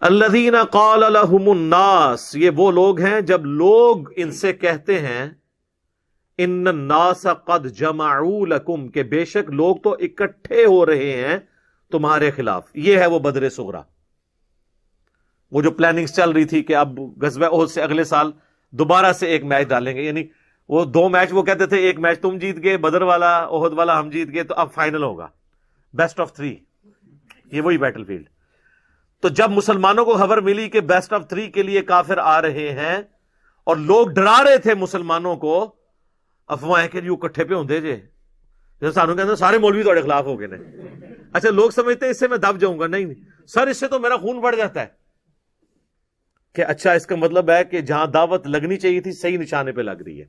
الذین قال لهم الناس، یہ وہ لوگ ہیں جب لوگ ان سے کہتے ہیں ان الناس قد جمعوا لکم، کہ بے شک لوگ تو اکٹھے ہو رہے ہیں تمہارے خلاف. یہ ہے وہ بدر صغریٰ، وہ جو پلاننگز چل رہی تھی کہ اب غزوہ احد سے اگلے سال دوبارہ سے ایک میچ ڈالیں گے. یعنی وہ 2 میچ وہ کہتے تھے، ایک میچ تم جیت گئے بدر والا، احد والا ہم جیت گئے، تو اب فائنل ہوگا بیسٹ آف 3. یہ وہی بیٹل فیلڈ. تو جب مسلمانوں کو خبر ملی کہ بیسٹ آف 3 کے لیے کافر آ رہے ہیں اور لوگ ڈرا رہے تھے مسلمانوں کو، افواہیں کہ جو کٹھے پہ ہوندے جے، جیسے سانوں کہتے ہیں سارے مولوی تھوڑے خلاف ہو گئے نے. اچھا لوگ سمجھتے ہیں اس سے میں دب جاؤں گا. نہیں سر، اس سے تو میرا خون بڑھ جاتا ہے. کہ اچھا اس کا مطلب ہے کہ جہاں دعوت لگنی چاہیے تھی صحیح نشانے پہ لگ رہی ہے.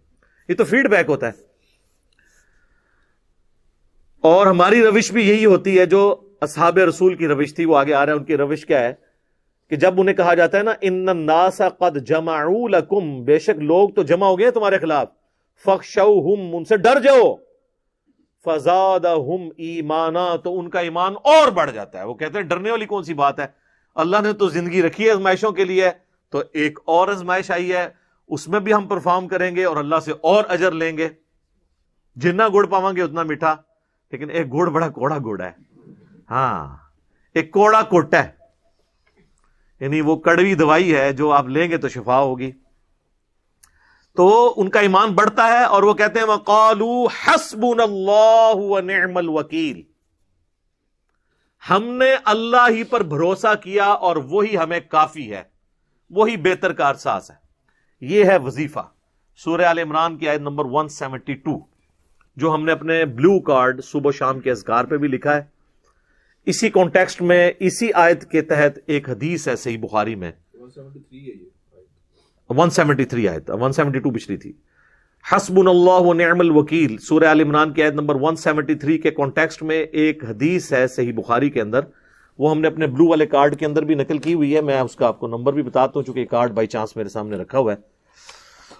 یہ تو فیڈ بیک ہوتا ہے. اور ہماری روش بھی یہی ہوتی ہے جو اصحاب رسول کی روش تھی، وہ آگے آ رہا ہے. ان کی روش کیا ہے کہ جب انہیں کہا جاتا ہے نا ان الناس قد جمعوا لکم، بے شک لوگ تو جمع ہو گئے تمہارے خلاف، فخشوہم، ان سے ڈر جاؤ، فزادہم ایمانا، تو ان کا ایمان اور بڑھ جاتا ہے. وہ کہتے ہیں ڈرنے والی کون سی بات ہے، اللہ نے تو زندگی رکھی ہے آزمائشوں کے لیے، تو ایک اور آزمائش آئی ہے، اس میں بھی ہم پرفارم کریں گے اور اللہ سے اور اجر لیں گے. جتنا گڑ پاواں گے اتنا میٹھا، لیکن ایک گڑ بڑا کوڑا گڑ ہے. ہاں ایک کوڑا کوٹ ہے، یعنی وہ کڑوی دوائی ہے جو آپ لیں گے تو شفا ہوگی. تو ان کا ایمان بڑھتا ہے اور وہ کہتے ہیں وَقَالُوا حَسْبُنَا اللَّهُ وَنِعْمَ الْوَكِيلُ، ہم نے اللہ ہی پر بھروسہ کیا اور وہی ہمیں کافی ہے، وہی بہتر کارساز ہے. یہ ہے وظیفہ. سورہ آل عمران کی آیت نمبر 172 جو ہم نے اپنے بلو کارڈ صبح شام کے اذکار پہ بھی لکھا ہے. اسی کانٹیکسٹ میں اسی آیت کے تحت ایک حدیث ہے صحیح بخاری میں 173 آیت 172 پچھلی تھی. حسبنا اللہ ونعم الوکیل سورہ آل عمران کی آیت نمبر 173 کے کانٹیکسٹ میں ایک حدیث ہے صحیح بخاری کے اندر. وہ ہم نے اپنے بلو والے کارڈ کے اندر بھی نقل کی ہوئی ہے. میں اس کا آپ کو نمبر بھی بتاتا ہوں چونکہ یہ کارڈ بائی چانس میرے سامنے رکھا ہوا ہے.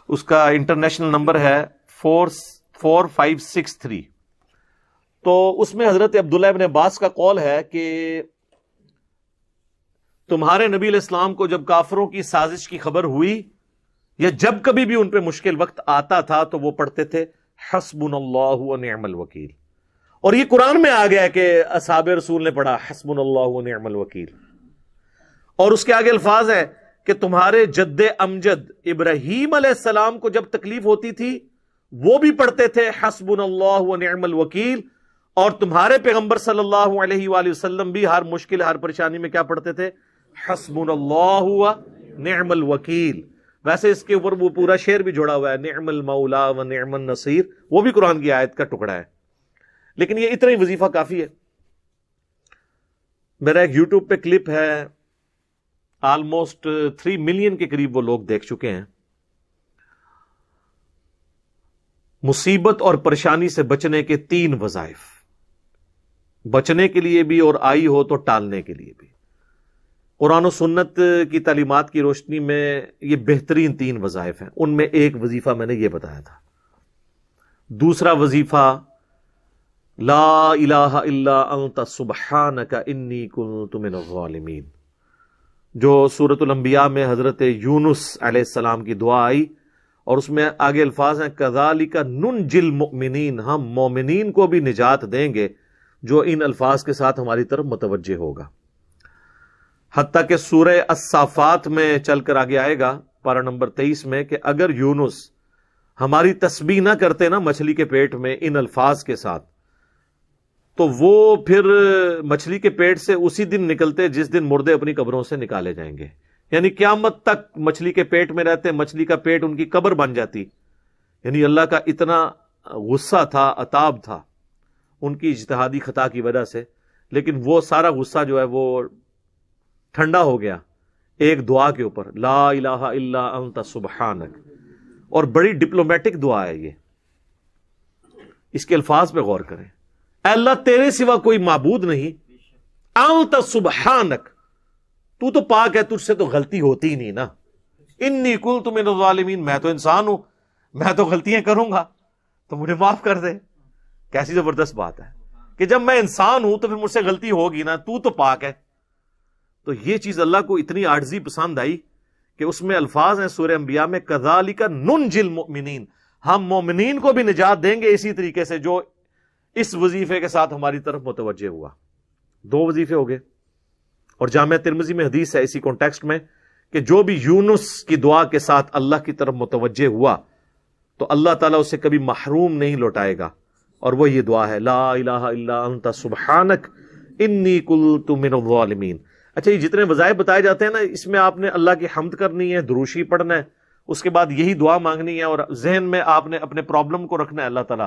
اس کا انٹرنیشنل نمبر ہے 4563. تو اس میں حضرت عبداللہ ابن عباس کا قول ہے کہ تمہارے نبی علیہ السلام کو جب کافروں کی سازش کی خبر ہوئی یا جب کبھی بھی ان پہ مشکل وقت آتا تھا تو وہ پڑھتے تھے حسبنا اللہ ونعم الوکیل. اور یہ قرآن میں آ گیا ہے کہ اصحاب رسول نے پڑھا حسبنا اللہ ونعم الوکیل. اور اس کے آگے الفاظ ہے کہ تمہارے جد امجد ابراہیم علیہ السلام کو جب تکلیف ہوتی تھی وہ بھی پڑھتے تھے حسبنا اللہ ونعم الوکیل. اور تمہارے پیغمبر صلی اللہ علیہ وآلہ وسلم بھی ہر مشکل ہر پریشانی میں کیا پڑھتے تھے حسبنا اللہ ونعم الوکیل. ویسے اس کے اوپر وہ پورا شعر بھی جوڑا ہوا ہے نعم المولا ونعم النصیر، وہ بھی قرآن کی آیت کا ٹکڑا ہے. لیکن یہ اتنا ہی وظیفہ کافی ہے. میرا ایک یوٹیوب پہ کلپ ہے آلموسٹ 3 ملین کے قریب وہ لوگ دیکھ چکے ہیں. مصیبت اور پریشانی سے بچنے کے 3 وظائف، بچنے کے لیے بھی اور آئی ہو تو ٹالنے کے لیے بھی. قرآن و سنت کی تعلیمات کی روشنی میں یہ بہترین 3 وظائف ہیں. ان میں ایک وظیفہ میں نے یہ بتایا تھا. دوسرا وظیفہ لا الہ الا انت سبحانک انی کنت من الظالمین، جو سورۃ الانبیاء میں حضرت یونس علیہ السلام کی دعا آئی اور اس میں آگے الفاظ ہیں کذالک ننجی المؤمنین، ہم مومنین کو بھی نجات دیں گے جو ان الفاظ کے ساتھ ہماری طرف متوجہ ہوگا. حتیٰ کہ سورہ الصافات میں چل کر آگے آئے گا پارہ نمبر 23 میں کہ اگر یونس ہماری تسبیح نہ کرتے نا مچھلی کے پیٹ میں ان الفاظ کے ساتھ تو وہ پھر مچھلی کے پیٹ سے اسی دن نکلتے جس دن مردے اپنی قبروں سے نکالے جائیں گے. یعنی قیامت تک مچھلی کے پیٹ میں رہتے، مچھلی کا پیٹ ان کی قبر بن جاتی. یعنی اللہ کا اتنا غصہ تھا، عتاب تھا ان کی اجتہادی خطا کی وجہ سے. لیکن وہ سارا غصہ جو ہے وہ ٹھنڈا ہو گیا ایک دعا کے اوپر لا الہ الا انت سبحانک. اور بڑی ڈپلومیٹک دعا ہے یہ. اس کے الفاظ پہ غور کریں. اے اللہ تیرے سوا کوئی معبود نہیں، انت سبحانک، تو تو پاک ہے، تجھ سے تو غلطی ہوتی ہی نہیں نا. انی کنت من الظالمین، میں تو انسان ہوں، میں تو غلطیاں کروں گا تو مجھے معاف کر دے. کیسی زبردست بات ہے کہ جب میں انسان ہوں تو پھر مجھ سے غلطی ہوگی نا، تو پاک ہے. تو یہ چیز اللہ کو اتنی عاجزی پسند آئی کہ اس میں الفاظ ہیں سورہ انبیاء میں کذالک ننجی المؤمنین، ہم مومنین کو بھی نجات دیں گے اسی طریقے سے جو اس وظیفے کے ساتھ ہماری طرف متوجہ ہوا۔ 2 وظیفے ہو گئے۔ اور جامعہ ترمذی میں حدیث ہے اسی کانٹیکسٹ میں کہ جو بھی یونس کی دعا کے ساتھ اللہ کی طرف متوجہ ہوا تو اللہ تعالیٰ اسے کبھی محروم نہیں لوٹائے گا، اور وہ یہ دعا ہے لا الہ الا انت سبحانک انی کنت من الظالمین۔ اچھا، یہ جتنے وظائف بتائے جاتے ہیں نا، اس میں آپ نے اللہ کی حمد کرنی ہے، دروشی پڑھنا ہے، اس کے بعد یہی دعا مانگنی ہے، اور ذہن میں آپ نے اپنے پرابلم کو رکھنا ہے، اللہ تعالیٰ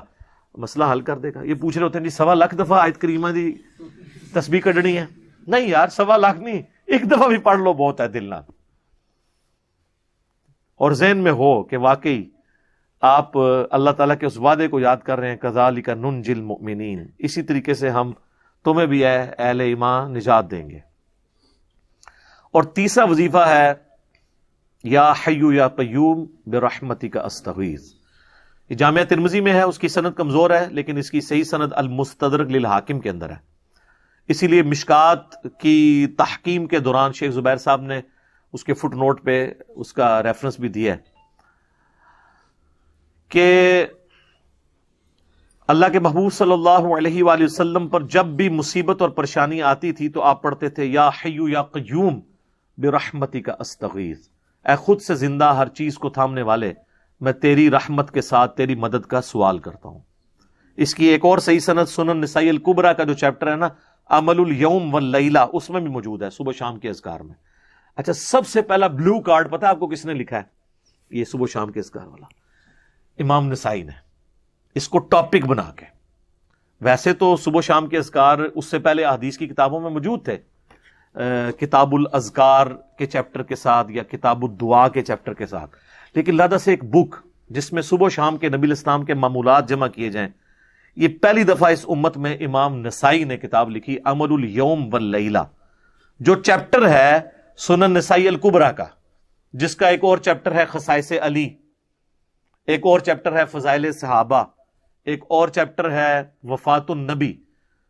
مسئلہ حل کر دے گا۔ یہ پوچھ رہے ہوتے ہیں جی 1.25 لاکھ دفعہ آیت کریمہ دی تسبیح کڈنی ہے؟ نہیں یار، 1.25 لاکھ نہیں، 1 دفعہ بھی پڑھ لو بہت ہے دل نہ، اور ذہن میں ہو کہ واقعی آپ اللہ تعالیٰ کے اس وعدے کو یاد کر رہے ہیں کذالک ننجی المؤمنین، اسی طریقے سے ہم تمہیں بھی اہل ایمان نجات دیں گے۔ اور تیسرا وظیفہ ہے یا حی یا قیوم برحمتک استغیث۔ یہ جامعہ ترمذی میں ہے، اس کی سند کمزور ہے، لیکن اس کی صحیح سند المستدرک للحاکم کے اندر ہے۔ اسی لیے مشکات کی تحقیم کے دوران شیخ زبیر صاحب نے اس کے فٹ نوٹ پہ اس کا ریفرنس بھی دیا ہے کہ اللہ کے محبوب صلی اللہ علیہ وآلہ وسلم پر جب بھی مصیبت اور پریشانی آتی تھی تو آپ پڑھتے تھے یا حی یا قیوم برحمتک استغیث، اے خود سے زندہ ہر چیز کو تھامنے والے، میں تیری رحمت کے ساتھ تیری مدد کا سوال کرتا ہوں۔ اس کی ایک اور صحیح سند سنن نسائی الکبریٰ کا جو چیپٹر ہے نا، عمل الیوم واللیلہ، اس میں بھی موجود ہے، صبح شام کے اذکار میں۔ اچھا، سب سے پہلا بلو کارڈ پتہ آپ کو کس نے لکھا ہے؟ یہ صبح شام کے اذکار والا امام نسائی نے، اس کو ٹاپک بنا کے۔ ویسے تو صبح شام کے اذکار اس سے پہلے احادیث کی کتابوں میں موجود تھے، کتاب الاذکار کے چیپٹر کے ساتھ یا کتاب الدعا کے چیپٹر کے ساتھ، لیکن لہذا سے ایک بک جس میں صبح شام کے نبی الاسلام کے معمولات جمع کیے جائیں، یہ پہلی دفعہ اس امت میں امام نسائی نے کتاب لکھی عمل الیوم واللیلہ، جو چیپٹر ہے سنن نسائی الکبریٰ کا، جس کا ایک اور چیپٹر ہے خصائص علی، ایک اور چیپٹر ہے فضائل صحابہ، ایک اور چیپٹر ہے وفات النبی،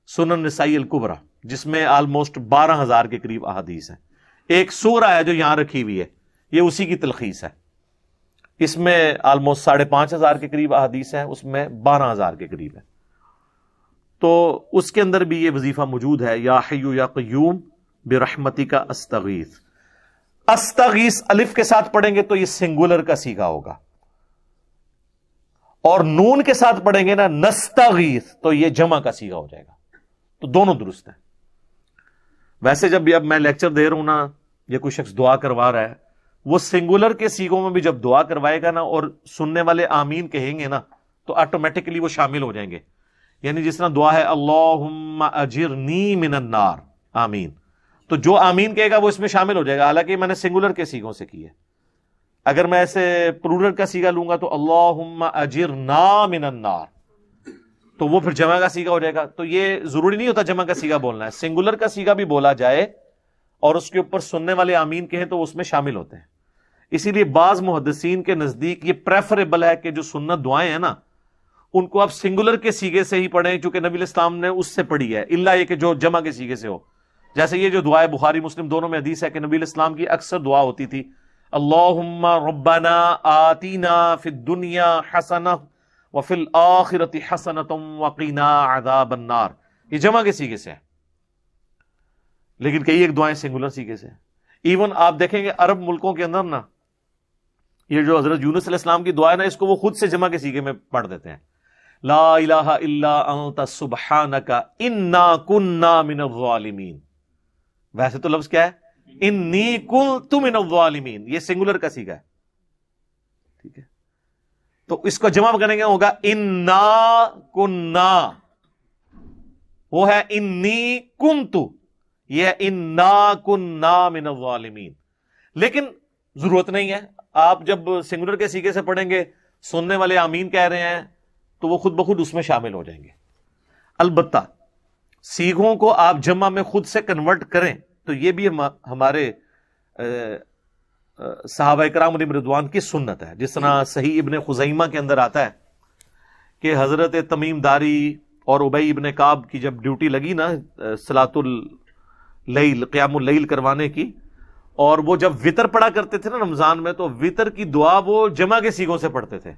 سنن نسائی الکبریٰ، جس میں آلموسٹ 12,000 کے قریب احادیث ہیں۔ ایک سورہ ہے جو یہاں رکھی ہوئی ہے، یہ اسی کی تلخیص ہے، اس میں آلموسٹ 5,500 کے قریب احادیث ہیں، اس میں 12,000 کے قریب ہے۔ تو اس کے اندر بھی یہ وظیفہ موجود ہے یا حی یا قیوم برحمتک استغیث۔ استغیث الف کے ساتھ پڑھیں گے تو یہ سنگولر کا صیغہ ہوگا، اور نون کے ساتھ پڑھیں گے نا نستغیث تو یہ جمع کا صیغہ ہو جائے گا، تو دونوں درست ہیں۔ ویسے جب اب میں لیکچر دے رہا ہوں نا، یا کوئی شخص دعا کروا رہا ہے، وہ سنگولر کے صیغوں میں بھی جب دعا کروائے گا نا اور سننے والے آمین کہیں گے نا تو آٹومیٹکلی وہ شامل ہو جائیں گے۔ یعنی جس طرح دعا ہے اللہم اجرنی من النار، آمین، تو جو آمین کہے گا وہ اس میں شامل ہو جائے گا، حالانکہ میں نے سنگولر کے صیغوں سے کی ہے۔ اگر میں ایسے پلورل کا صیغہ لوں گا تو اللہم اجرنا من النار، تو وہ پھر جمع کا صیغہ ہو جائے گا۔ تو یہ ضروری نہیں ہوتا جمع کا صیغہ بولنا ہے، سنگولر کا صیغہ بھی بولا جائے اور اس کے اوپر سننے والے آمین کہیں تو اس میں شامل ہوتے ہیں۔ اسی لیے بعض محدثین کے نزدیک یہ پریفریبل ہے کہ جو سنت دعائیں ہیں نا ان کو آپ سنگولر کے صیغے سے ہی پڑھیں، چونکہ نبی الاسلام نے اس سے پڑھی ہے، الا یہ کہ جو جمع کے صیغے سے ہو۔ جیسے یہ جو دعائیں بخاری مسلم دونوں میں حدیث ہے کہ نبی الاسلام کی اکثر دعا ہوتی تھی اللہم ربنا آتینا فی الدنیا حسنہ وفی الآخرۃ حسنۃ وقنا عذاب النار، یہ جمع کے صیغے سے ہے، لیکن کئی ایک دعائیں سنگولر صیغے سے ہیں۔ ایون آپ دیکھیں گے عرب ملکوں کے اندر نا، یہ جو حضرت یونس علیہ السلام کی دعا ہے نا، اس کو وہ خود سے جمع کے صیغے میں پڑھ دیتے ہیں، لا الہ الا انت سبحانک انا کننا من الظالمین۔ ویسے تو لفظ کیا ہے؟ انی کنت من الظالمین، یہ سنگولر کا صیغہ ہے، ٹھیک ہے؟ تو اس کو جمع کرنے کا ہوگا انا کننا، وہ ہے انی کنت، یہ ہے انا کننا من الظالمین۔ لیکن ضرورت نہیں ہے، آپ جب سنگولر کے صیغے سے پڑھیں گے، سننے والے آمین کہہ رہے ہیں تو وہ خود بخود اس میں شامل ہو جائیں گے۔ البتہ صیغوں کو آپ جمع میں خود سے کنورٹ کریں تو یہ بھی ہمارے صحابہ کرام علیہم رضوان کی سنت ہے۔ جس طرح صحیح ابن خزیمہ کے اندر آتا ہے کہ حضرت تمیم داری اور ابی ابن کعب کی جب ڈیوٹی لگی نا صلاۃ لیل، قیام اللیل کروانے کی. اور وہ جب وطر پڑھا کرتے تھے نا رمضان میں، تو وطر کی دعا وہ جمع کے سیغوں سے پڑھتے تھے.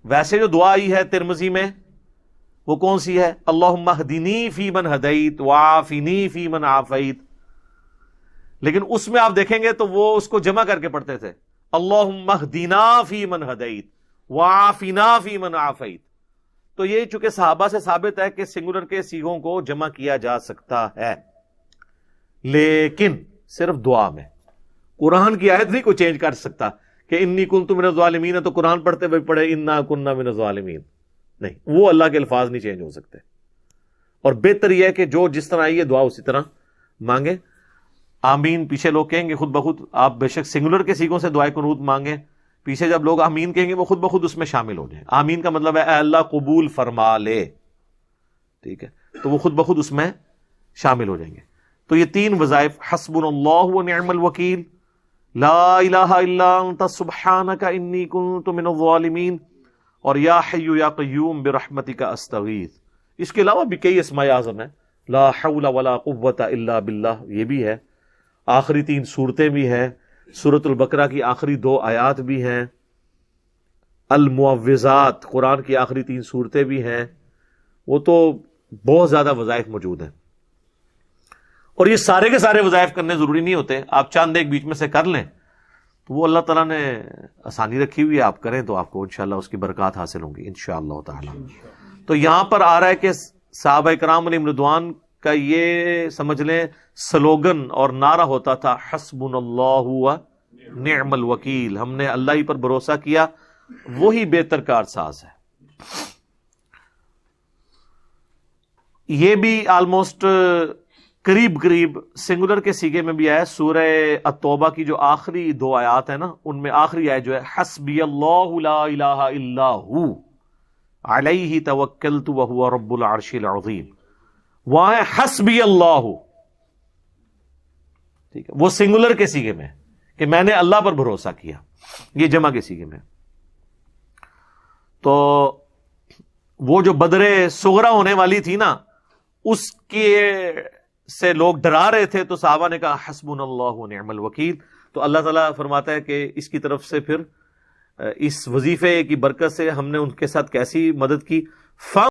ویسے جو دعا آئی ہے ترمذی میں وہ کون سی ہے؟ اللہم اہدنی فی من ہدیت وعافنی فی من عافیت. لیکن اس میں آپ دیکھیں گے تو وہ اس کو جمع کر کے پڑھتے تھے، اللہم اہدنا فی من ہدیت وعافنا فی من عافیت. تو یہ چونکہ صحابہ سے ثابت ہے کہ سنگولر کے سیغوں کو جمع کیا جا سکتا ہے، لیکن صرف دعا میں. قرآن کی آیت نہیں کوئی چینج کر سکتا کہ انی کنت من الظالمین ہے تو قرآن پڑھتے ہوئے پڑھے انا کننا من الظالمین. نہیں، وہ اللہ کے الفاظ نہیں چینج ہو سکتے. اور بہتر یہ ہے کہ جو جس طرح آئی ہے دعا اسی طرح مانگے. آمین پیچھے لوگ کہیں گے خود بخود، آپ بے شک سنگولر کے سیغوں سے دعائے قنوت مانگیں، پیچھے جب لوگ آمین کہیں گے وہ خود بخود اس میں شامل ہو جائیں. آمین کا مطلب ہے اے اللہ قبول فرما لے، ٹھیک ہے، تو وہ خود بخود اس میں شامل ہو جائیں گے. تو یہ تین وظائف، حسبنا اللہ ونعم الوکیل، لا الہ الا انت سبحانک انی کنت من الظالمین، اور یا حی یا قیوم برحمتک استغیث. اس کے علاوہ بھی کئی اسماء اعظم ہیں، لا حول ولا قوت الا باللہ یہ بھی ہے. آخری 3 صورتیں بھی ہیں، سورۃ البقرہ کی آخری 2 آیات بھی ہیں، المعوذات قرآن کی آخری 3 صورتیں بھی ہیں. وہ تو بہت زیادہ وظائف موجود ہیں. اور یہ سارے کے سارے وظائف کرنے ضروری نہیں ہوتے، آپ چاند ایک بیچ میں سے کر لیں تو وہ اللہ تعالیٰ نے آسانی رکھی ہوئی ہے، آپ کریں تو آپ کو انشاءاللہ اس کی برکات حاصل ہوں گی انشاءاللہ تعالی. تو یہاں پر آ رہا ہے کہ صحابہ کرام علیہم رضوان کا یہ سمجھ لیں سلوگن اور نعرہ ہوتا تھا، حسبنا اللہ و نعم الوکیل، ہم نے اللہ ہی پر بھروسہ کیا، وہی بہتر کارساز ہے. یہ بھی آلموسٹ قریب سنگولر کے سیگے میں بھی آیا. سورہ التوبہ کی جو آخری 2 آیات ہیں نا، ان میں آخری آیت جو ہے حسبی اللہ لا الہ الا ہو علیہ توکلت وہو رب العرش العظیم، وہاں ہے حسبی اللہ، ٹھیک ہے، وہ سنگولر کے سیگے میں کہ میں نے اللہ پر بھروسہ کیا. یہ جمع کے سیگے میں. تو وہ جو بدر صغرا ہونے والی تھی نا، اس کے سے لوگ ڈرا رہے تھے، تو صحابہ نے کہا حسبنا اللہ و نعم الوکیل. تو اللہ تعالیٰ فرماتا ہے کہ اس کی طرف سے پھر اس وظیفے کی برکت سے ہم نے ان کے ساتھ کیسی مدد کی.